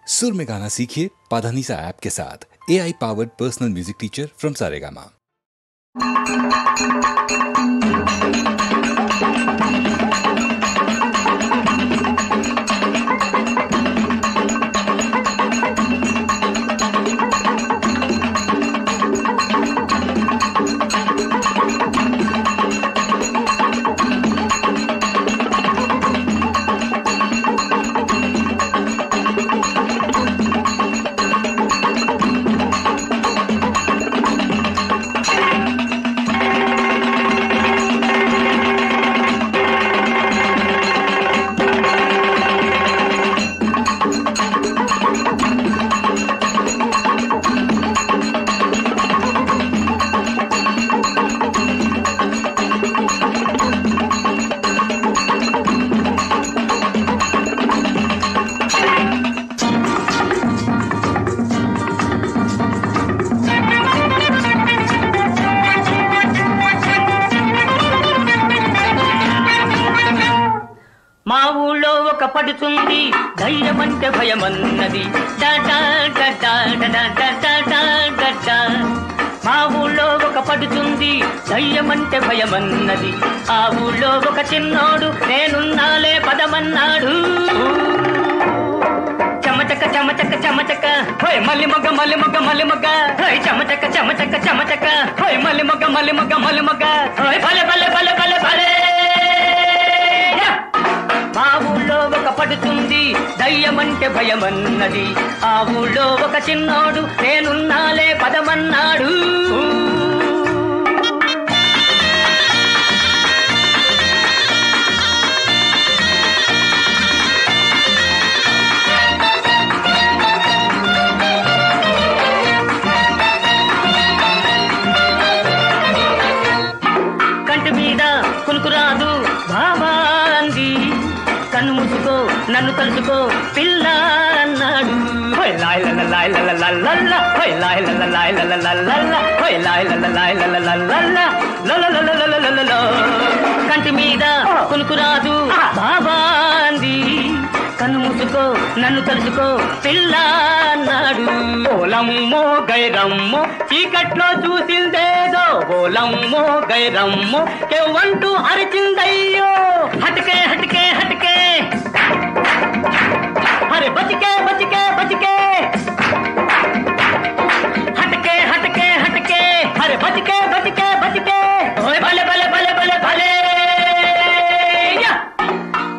सुर में गाना सीखिए पाधानीसा ऐप के साथ। AI powered personal music teacher from Saregama. పడుతుంది ధైర్యమంటే భయమన్నది మా ఊళ్ళో ఒక పడుతుంది ధైర్యమంటే భయమన్నది ఆ ఊళ్ళో ఒక చిన్నోడు నేనున్నాలే పదమన్నాడు చమచక చమచక చమచక హోయ్ మల్లి మొగ్గ మల్లి మొగ్గ మల్లి మొగ్గ హోయ్ చమచక చమచక చమచక హోయ్ మల్లి మొగ్గ మల్లి మొగ్గ మల్లి మొగ్గ హోయ్ భలే భలే భలే భలే భలే మా ఊళ్ళో ఒక పడుతుంది దయ్యమంటే భయమన్నది ఆ ఊళ్ళో ఒక చిన్నోడు నేనున్నాలే పదమన్నాడు కంటి మీద కునుకురాదు బాబా అంది కన్ను మూసుకో నన్ను తలుచుకో పిల్ల అన్నాడు కంటి మీద కునుకురాదు బాబా అంది కన్ను మూసుకో నన్ను తలుచుకో పిల్ల అన్నాడు ఓలమ్మో గైరమ్మో చీకట్లో చూసిందేదో ఓలమ్మో గైరమ్మో కేవంటూ అరిచిందయ్యో హటకే హటకే హటకే అరే బతికే బతికే బతికే హటకే హటకే హటకే అరే బతికే బతికే బతికే ఓయ్ భలే భలే భలే భలే భలే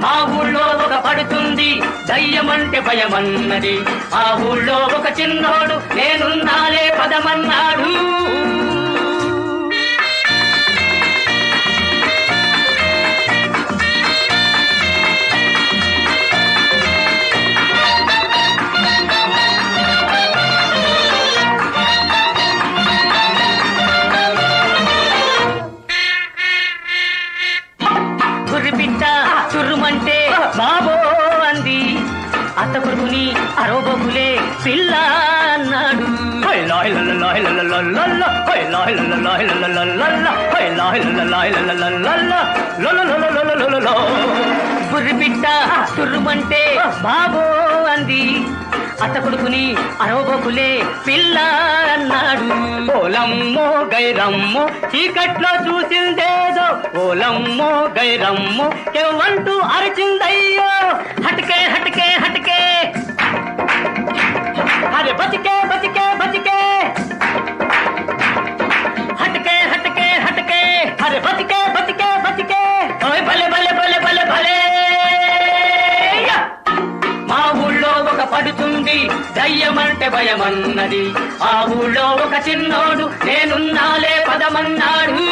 మా ఊళ్ళో ఒక పడుతుంది దయ్యమంటే భయమన్నది ఆ ఊళ్ళో ఒక చిన్నోడు నేనున్నాలే పదమన్నాడు చుర్రుమంటే బాబో అంది అత్త కొడుకుని అరోబోకులే పిల్ల అన్నాడు బుర్రి పిట్ట చుర్రుమంటే బాబో అంది అత్త కొడుకుని అరోబోకులే పిల్ల అన్నాడు ఓలమ్మో గైరమ్మో చీకట్లో చూసిందేదో ఓలమ్మో గైరమ్మో కేవంటూ అరిచిందయ్యో హటకే హటకే హటకే అరే బతికే బతికే బతికే హటకే హటకే హటకే అరే బతికే బతికే బతికే ఓయ్ భలే భలే భలే భలే భలే మా ఊళ్ళో ఒక పడుతుంది దయ్యమంటే భయమన్నది ఆ ఊళ్ళో ఒక చిన్నోడు నేనున్నాలే పదమన్నాడు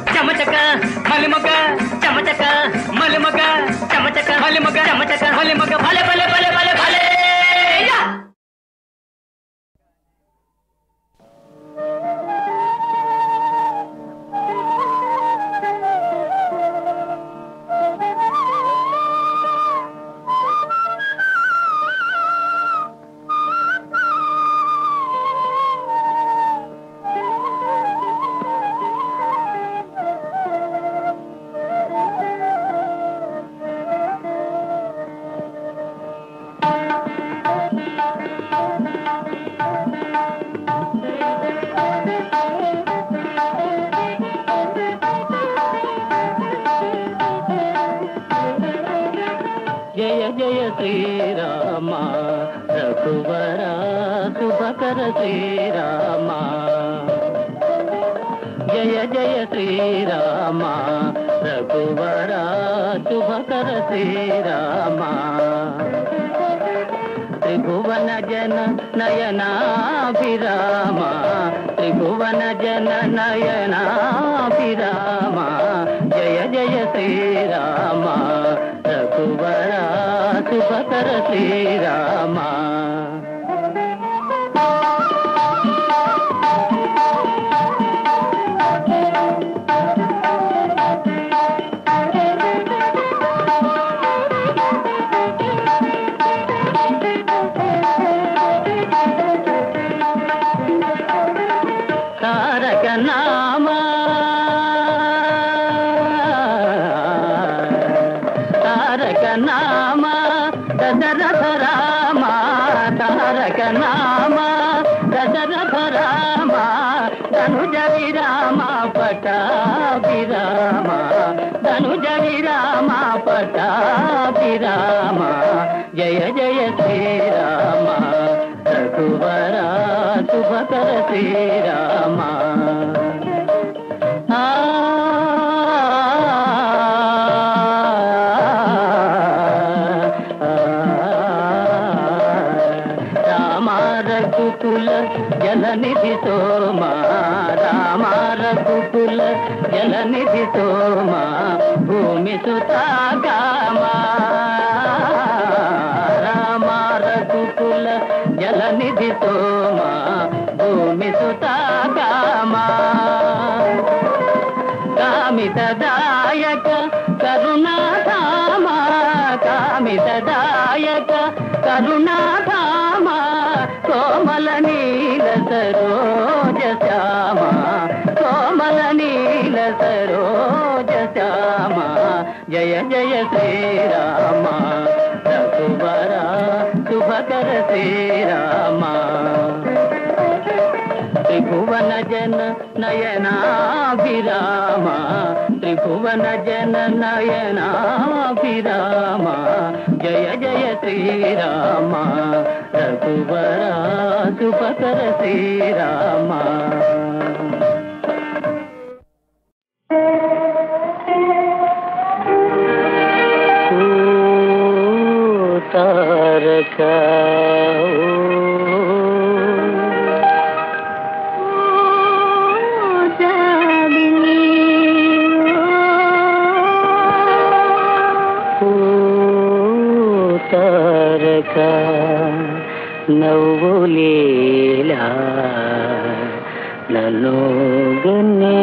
చమచక మలిమగ చమచక మలిమగ చమచక మలిమగ చమచక మలిమగ భలే భలే భలే భలే భలే శ్రీరామ రఘువర శుభకర శ్రీరామ జయ జయ శ్రీరామ రఘువర శుభకర శ్రీరామ త్రిభువన జన నయనాభిరామ త్రిభువన జన నయనాభిరామ జయ జయ శ్రీరామ రఘువర శుభకర శ్రీరామ తారక నామ తారక నామ దశరథ రామ తారక నామ దశరథ రామ ధనుజ విరామ పటాభిరామ ధనుజ విరామ పటాభిరామ జయ జయ శ్రీరామ రఘువర శుభకర శ్రీరామ రామ రఘుకుల జలనిధి సోమ రామ రఘుకుల జలనిధి సోమ భూమి సుతాగామ రామ రఘుకుల జలనిధి సోమ భూమి సుతాగామ కామితదాయక కరుణాధామ కామితదాయక కరుణాధామ కోమల నీల సరోజ శ్యామ కోమల నీల సరోజ శ్యామ జయ జయ శ్రీరామ రఘువర శుభకర శ్రీరామ త్రిభువన జన నయనాభిరామ త్రిభువన జన నయనాభిరామ జయ జయ శ్రీరామ రఘువర శుభకర శ్రీరామ తారక తారక నవ్వులేలా నన్ను గన్నే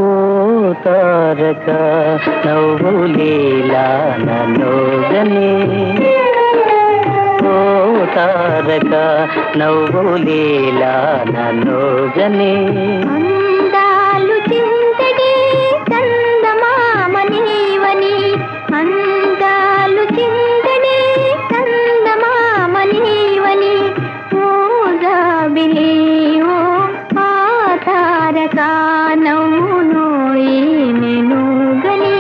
ఓ తారక నవ్వులేలా నన్ను గన్నే ఓ తారక నవ్వులేలా నన్ను గన్నే అందాలు చింతడి చందమామనీవని అందాలు చింతడి చందమామనీవని ఓ జాబిలి ఓ ఆ తారక నవ్వును నేను గని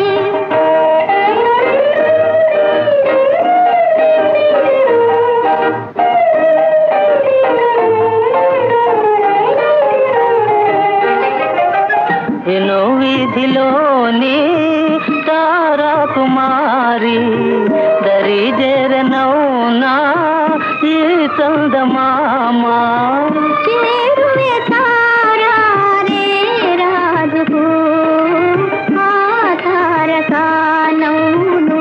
ఎన్నో వీధిలోని తారా కుమారి దరి జరనౌనా ఈ చందమామ చేరువే తారా రే రాజుకు ఆ తారక నవ్వును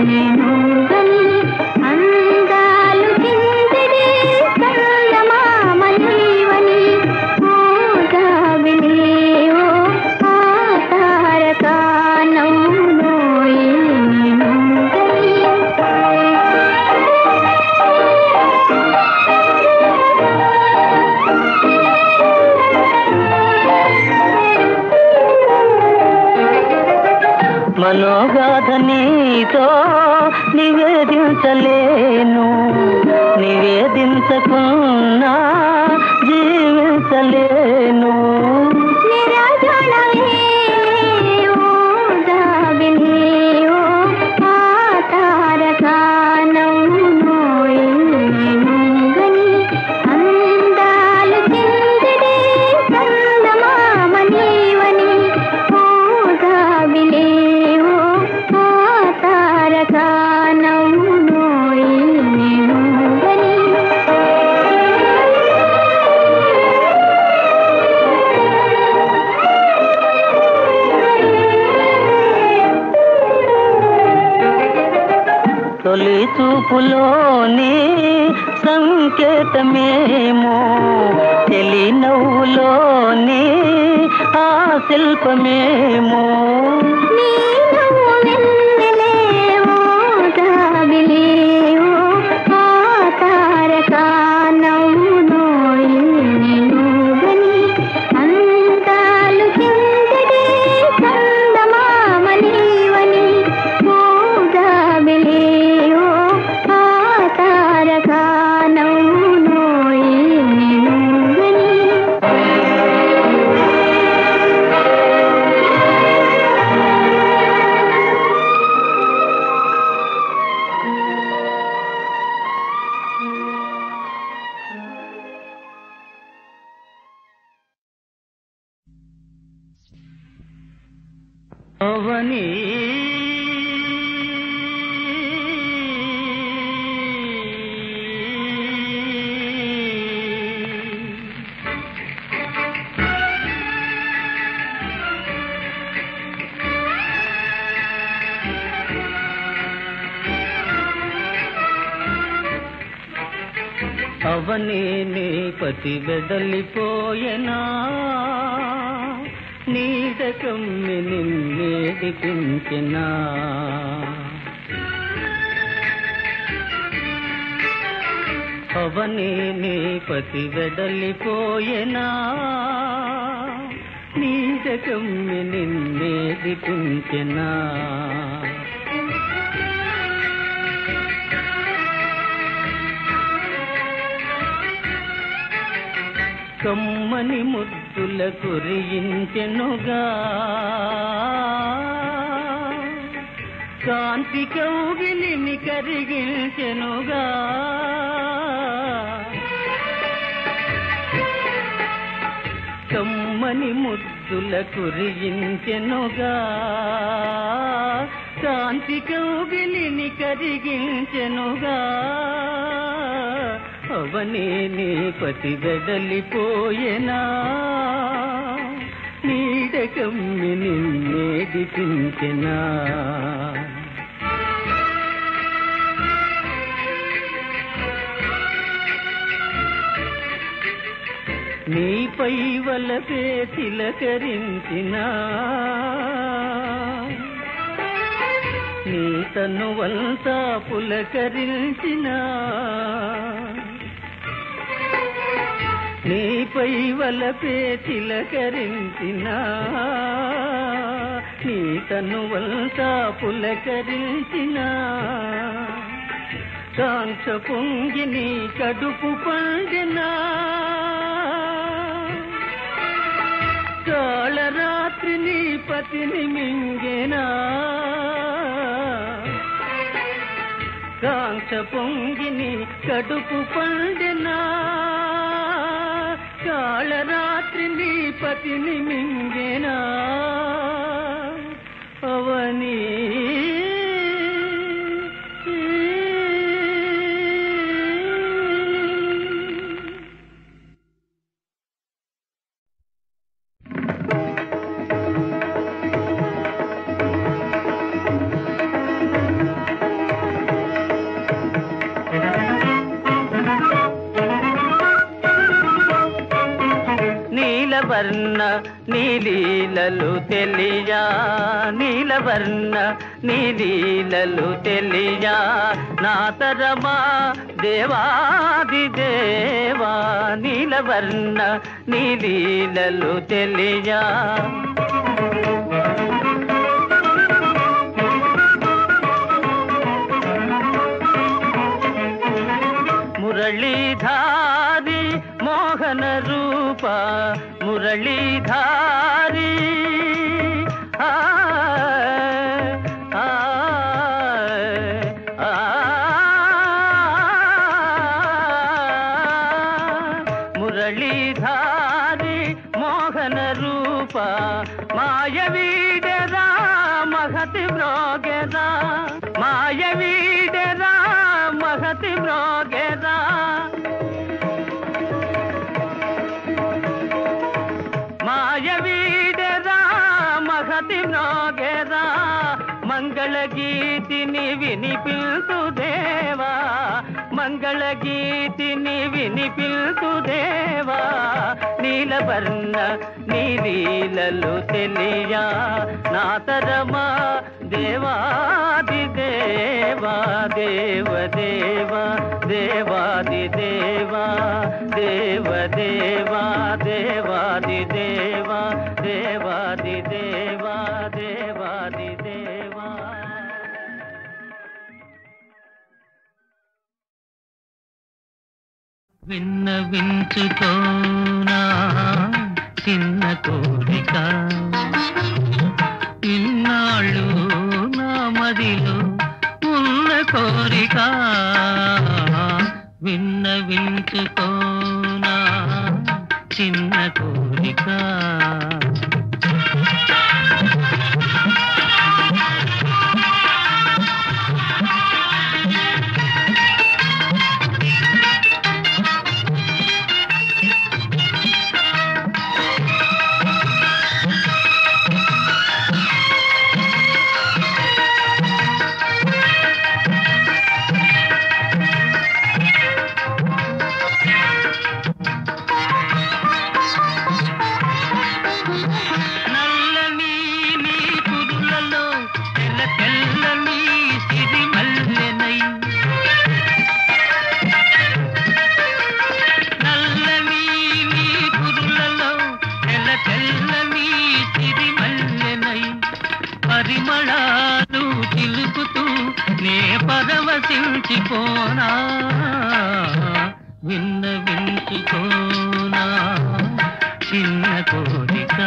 నేను గని అందాలు చింతడి చందమామనీవని ఓ జాబిలి ఓ ఆ తారక నవ్వును నేను గని మనోగాథ నీతో నివేదించలేను నివేదించకున్నా జీవించలేను నిరాజనమే చూపులోని సంకేతమేమో చెలి నవ్వులోని ఆ శిల్పమేమో నీ నవ్వు వెన్నెలేవో జాబిలేవో ఆ తారక నవ్వునోయి నువ్వని అందాలు చిందడే చందమామలీవని ఓ జాబిలేవో ఆ తారక నవ్వునోయి నువ్వని అవని అవని నీ పతి వెడలిపోయెనా నీడకమ్మి నిన్నేడిపించెనా అవని నీ పతి వెడలిపోయెనా నీడకమ్మి నిన్నేడిపించెనా కమ్మని ముద్దుల కురియించెనుగా కాంతి కౌగిలిని కరిగించెనుగా కమ్మని ముద్దుల కురియించెనుగా కాంతి కౌగిలిని కరిగించెనుగా అవని నీ పతి వెడలిపోయెనా నీడకమ్మి నిన్నేడిపించెనా నీపై వలపే తిలకరించినా నీ తనువంతా పులకరించినా నీపై వలపే తిలకరించినా నీ తనువంతా పులకరించినా కాంక్ష పొంగి నీ కడుపు పండినా కాళరాత్రి నీ పతిని మింగెనా కాంక్ష పొంగి నీ కడుపు పండినా కాళరాత్రి నీ పతిని మింగెనా అవని నీలవర్ణ నీలీలలు తెలియా నీలవర్ణ నీలీలలు తెలియా నా తరమా దేవాది దేవా నీలవర్ణ నీలీలలు తెలియా మురళీధారి మోహన రూప మురళీధారి ఆ ఆ ఆ మురళీధారి మోహన రూప మాయవీడరా మహతి మ్రోగెరా మాయవీడరా మహతి మ్రోగెరా మాయవీడరా మహతి మ్రోగెరా మంగళ గీతిని వినిపిల్తుదేరా గీతిని వినిపిల్తు దేవా నీలవర్ణ నీ లీలలు తెలియా నా తరమా దేవాది దేవా దేవ దేవా దేవాది దేవా దేవ దేవా దేవాది దేవా దేవాది దేవా దేవాది దేవా. విన్నవించుకోనా చిన్న కోరిక ఇన్నాళ్ళు నా మదిలో ఉన్న కోరిక విన్నవించుకోనా చిన్న కోరిక. పరిమళాలు చిలుకుతూ నే పరవశించిపోనా విన్నవించుకోనా చిన్న కోరిక.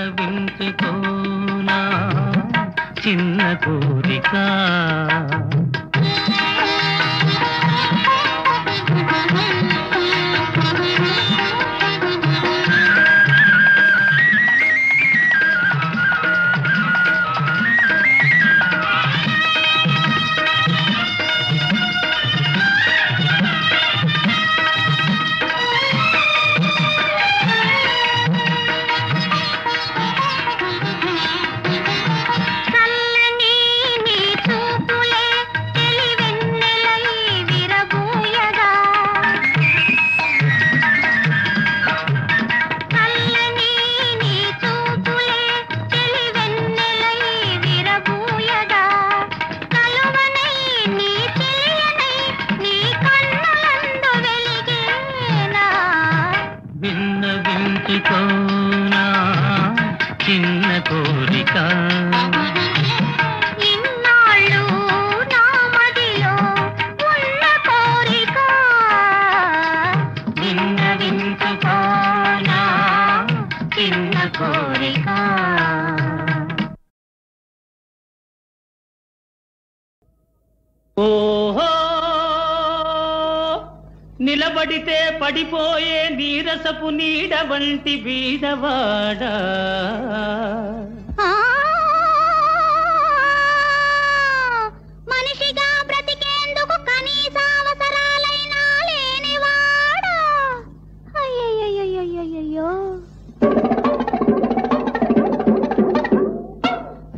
విన్నవించుకోనా చిన్న కోరిక. విన్నవించుకోనా చిన్న కోరిక. ఇన్నాళ్ళు నా మదిలో ఉన్న కోరిక విన్నవించుకోనా చిన్న కోరిక. ఓహో నిలబడితే పడిపోయే నీరసపు నీడ వంటి బీదవాడా మనిషిగా బ్రతికేందుకు కనీస అవసరాలైనా లేనివాడా అయ్యయ్యయ్యయ్యయ్యో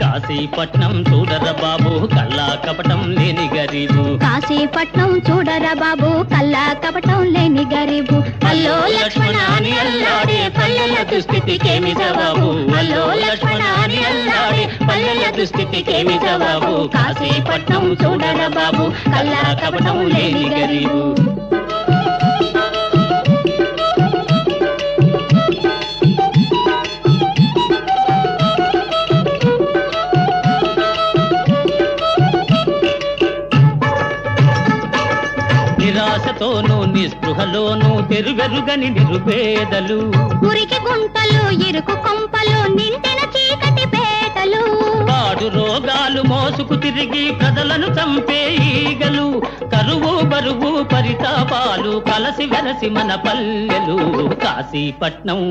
కాశీపట్నం చూడరా బాబు కల్లా కపటం లేని గరీబు కాశీపట్నం చూడరా బాబు కల్లా కపటం లేని గరీబు అల్లో లక్ష్మణాని అల్లాడే పల్లెల దుస్థితికేమి జవాబు అల్లో లక్ష్మణాని అల్లాడే పల్లెల దుస్థితికేమి జవాబు కాశీపట్నం చూడరా బాబు కల్లా కపటం లేని గరీబు నిరాశతోనూ నిస్పృహలోనూ తెరువెరుగని నిరుపేదలు మురికి గుంటలు ఇరుకు కొంపలు నిండిన చీకటి పేటలు పాడు రోగాలు మోసుకు తిరిగి ప్రజలను చంపే ఈగలు కరువు బరువు పరితాపాలు కలసి వెలసి మన పల్లెలు కాశీపట్నం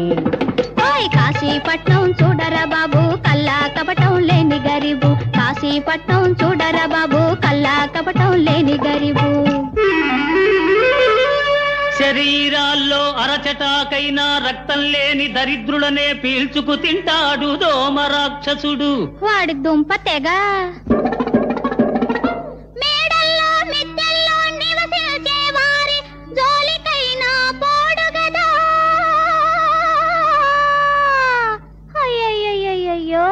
కాశీపట్నం చూడరా బాబు కల్లా కపటం లేని గరీబు కాశీపట్నం చూడరా బాబు కల్లా కపటం లేని గరీబు శరీరాల్లో అరచటాకైనా రక్తం లేని దరిద్రులనే పీల్చుకు తింటాడు దోమ రాక్షసుడు వాడి దుంప తెగ మేడల్లో మిద్దెల్లో నివసించే వారి జోలికైనా పోడు గదా అయ్యయ్యయ్యయ్యో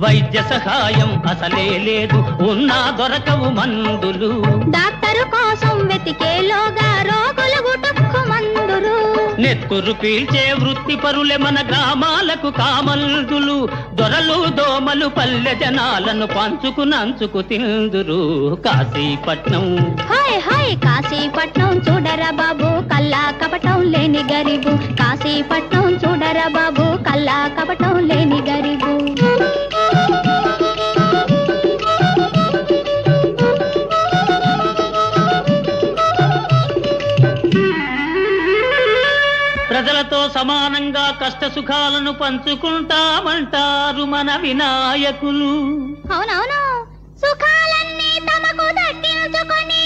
వైద్య సహాయం అసలే లేదు ఉన్నా దొరకవు మందులు డాక్టరు కోసం వెతికేలోగా రోగులు గుటుక్కు మందురు నెత్తురు పీల్చే వృత్తి పరులే మన గ్రామాలకు కామల్దులు దొరలు దోమలు పల్లె జనాలను పంచుకు నంచుకు తిందురు కాశీపట్నం హాయ్ హాయ్ కాశీపట్నం చూడరా బాబు కల్లా కపటం లేని గరీబు కాశీపట్నం చూడరా బాబు కల్లా కపటం లేని గరీబు ప్రజలతో సమానంగా కష్ట సుఖాలను పంచుకుంటామంటారు మన వినాయకులు అవునవును సుఖాలన్నీ తమకు దక్కించుకొని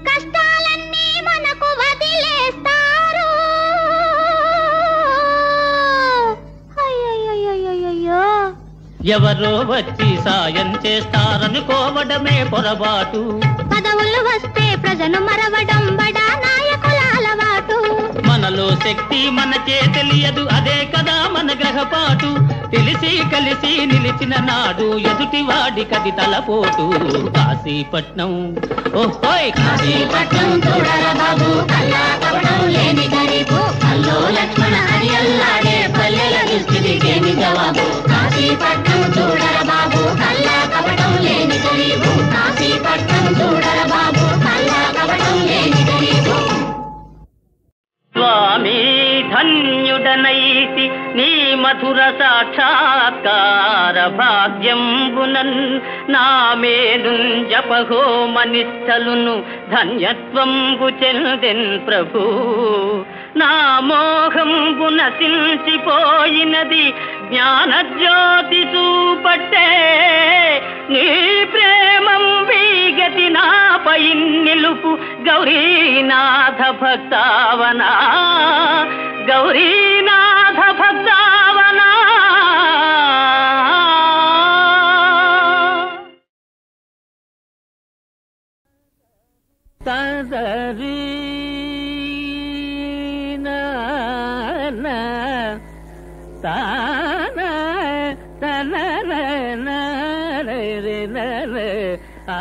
కష్టాలన్నీ మనకు వదిలేస్తారు అయ్యయ్యయ్యయ్యో ఎవరో వచ్చి సాయం చేస్తారనుకోవడమే పొరపాటు పదవులు వస్తే ప్రజను మరవడం బడా నాయకుల అలవాటు మనలో శక్తి మనకే తెలియదు అదే కదా మన గ్రహపాటు తెలిసి కలిసి నిలిచిన నాడు ఎదుటి వాడి కది తలపోటు కాశీపట్నం ఓహోయ్ కాశీపట్నం చూడరా బాబు కల్లా కపటం లేని గరీబు అల్లో లక్ష్మణ హరి అల్లాడే పల్లెల దుస్థితికేమి జవాబు కాశీపట్నం చూడరా బాబు కల్లా కపటం లేని గరీబు కాశీపట్నం చూడరా బాబు కల్లా కపటం లేని గరీబు స్వామి ధన్యుడనైతి నీ మధుర సాక్షాత్కార భాగ్యంబునన్ నా మేలు జపహోమనిష్టలును ధన్యత్వంబు చెందెన్ ప్రభు నా మోహంబు నశించిపోయినది జ్ఞానజ్యోతి చూపట్టే నీ ప్రేమం వీగతి నాపై నిలుపు గౌరీనాథ భక్తావనా గౌరీనాథ భక్తావనా తదరీ తాన తన ఆ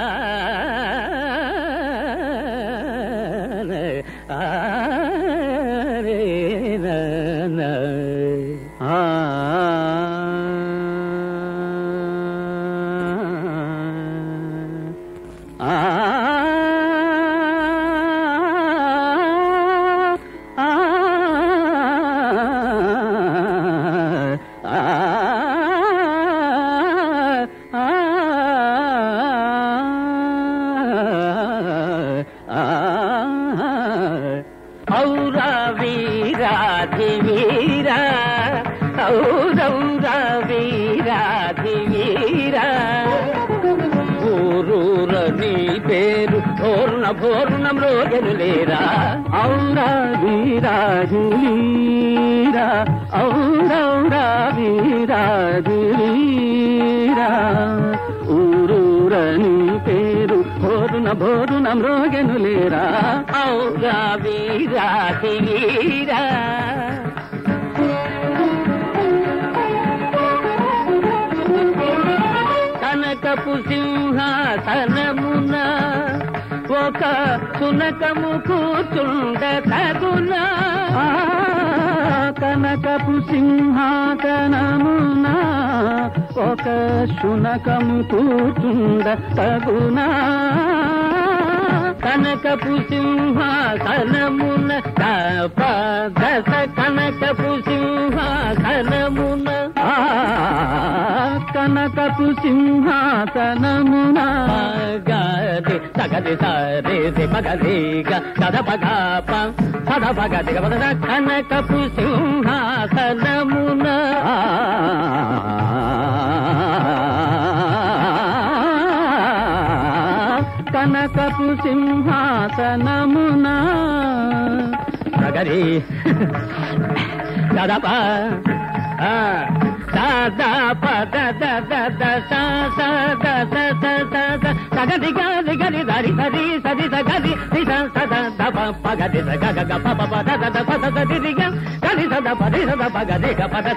వీరా ఊరూర నీ పేరు భోరున భోరున మ్రోగెను లేరా ఔరా వీరాజులీరా ఔరౌరా వీరాజులీరా ఊరూర నీ పేరు భోరున భోరున మ్రోగెను లేరా ఔరా వీరాజులీరా కనకపు సింహాసనమున ఒక సునకము కూర్చుండ తగునా కనకపు సింహాసనమున ఒక శునకము కూర్చుండ తగునా కనకపు సింహాసనమున దశ కనకపు సింహాసనమున కనకపు సింహాసనమున గది సగది సరే పగదిగ సద పగ పద పగదిగ పద కనకపు సింహాసనమున కనకపు సింహాసనమున సగరి సదప సదా పద సగది గది గది దరి సరి సది సగది సద పగది గగ పద పది గది సద పది సద పగది పద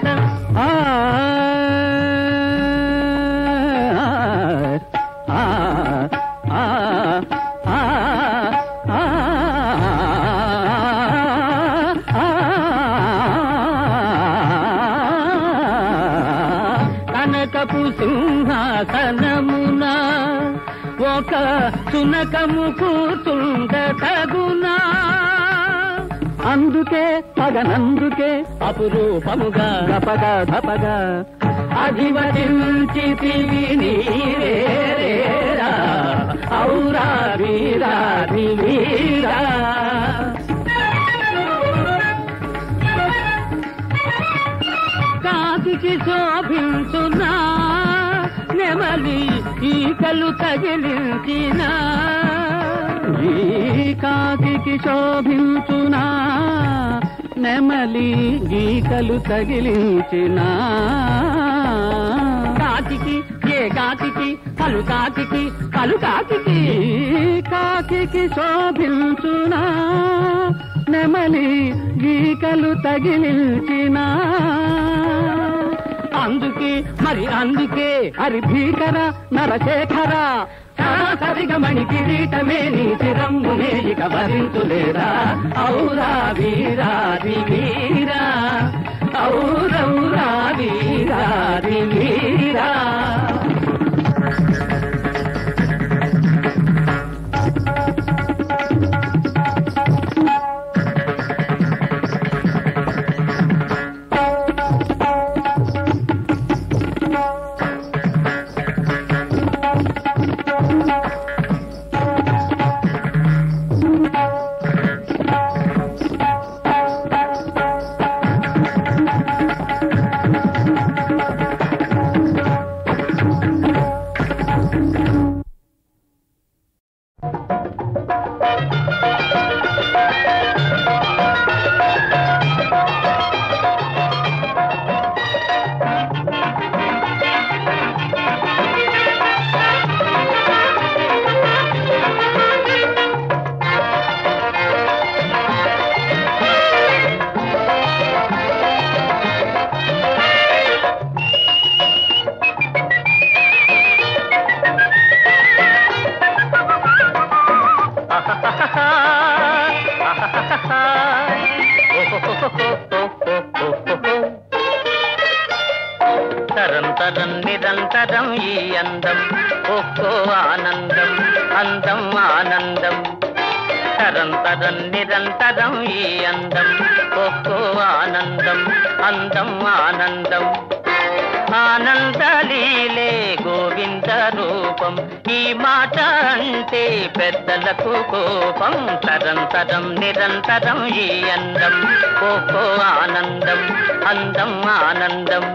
కనకపు సింహాసనమున ఒక సునకము కూర్చుండ తగునా అందుకే పగనందుకే అపురూపముగా గపగా ధపగా అధివచించితివి నీరేరా ఔరా వీరాది వీరా కాకి శోభించునా నెమలి ఈకలు తగిలించిన ఈ కాకి శోభించునా నెమలి ఈకలు తగిలించిన కాకి ఏ కాకి కలు కాకి కాకి శోభించునా నెమలి గీకలు తగిలించిన అందుకే హరి భీకర నరశేఖర సరిగమణి కిరీటమే నీ చిరమ్మునే ఇక వరించులేరా ఔరా వీరాది వీరా ఔరౌరా వీరాది వీరా తరం నిరంతరం ఈ అందం ఒక్కో ఆనందం అందం ఆనందం తరం నిరంతరం ఈ అందం ఒక్కో ఆనందం అందం ఆనందం ఆనందలీలే గోవింద రూపం ఈ మాట అంటే పెద్దలకు కోపం తరం నిరంతరం ఈ అందం ఒక్కో ఆనందం అందం ఆనందం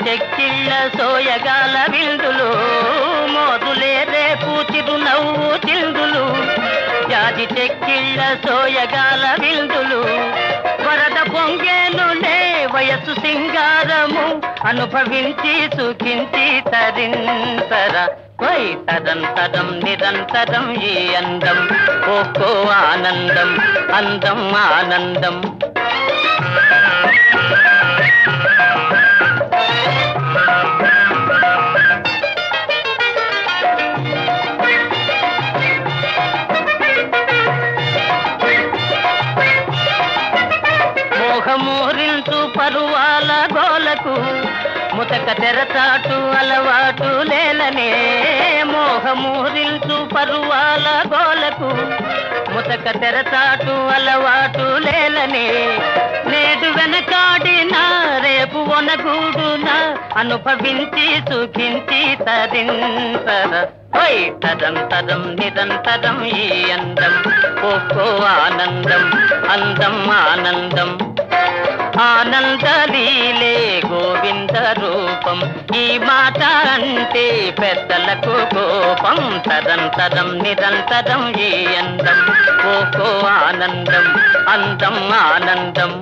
చెక్కిళ్ళ సోయగాల విందులు మోదులే రేపు చిరునవ్వు చిందులు జాజి చెక్కిళ్ళ సోయగాల విందులు వరద పొంగేనులే వయసు సింగారము అనుభవించి సుఖించి తరింతర వై తరంతరం నిరంతరం ఈ అందం ఒక్కో ఆనందం అందం ఆనందం మోహమూరించు పరువాల గోలకు ముతక తెరచాటు అలవాటు లేలనే మోహమూరించు పరువాల గోలకు ముతక తెరచాటు అలవాటు లేలనే నేడు వెనకాడినా రేపు ఒనగూడునా అనుభవించి సుఖించి తరింతర వై తరంతరం నిరంతరం ఈ అందం ఒక్కో ఆనందం అందం ఆనందం ఆనందలీలే గోవింద రూపం ఈ మాట అంటే పెద్దలకు కోపం తరంతరం నిరంతరం ఈ అందం ఒక్కో ఆనందం అందం ఆనందం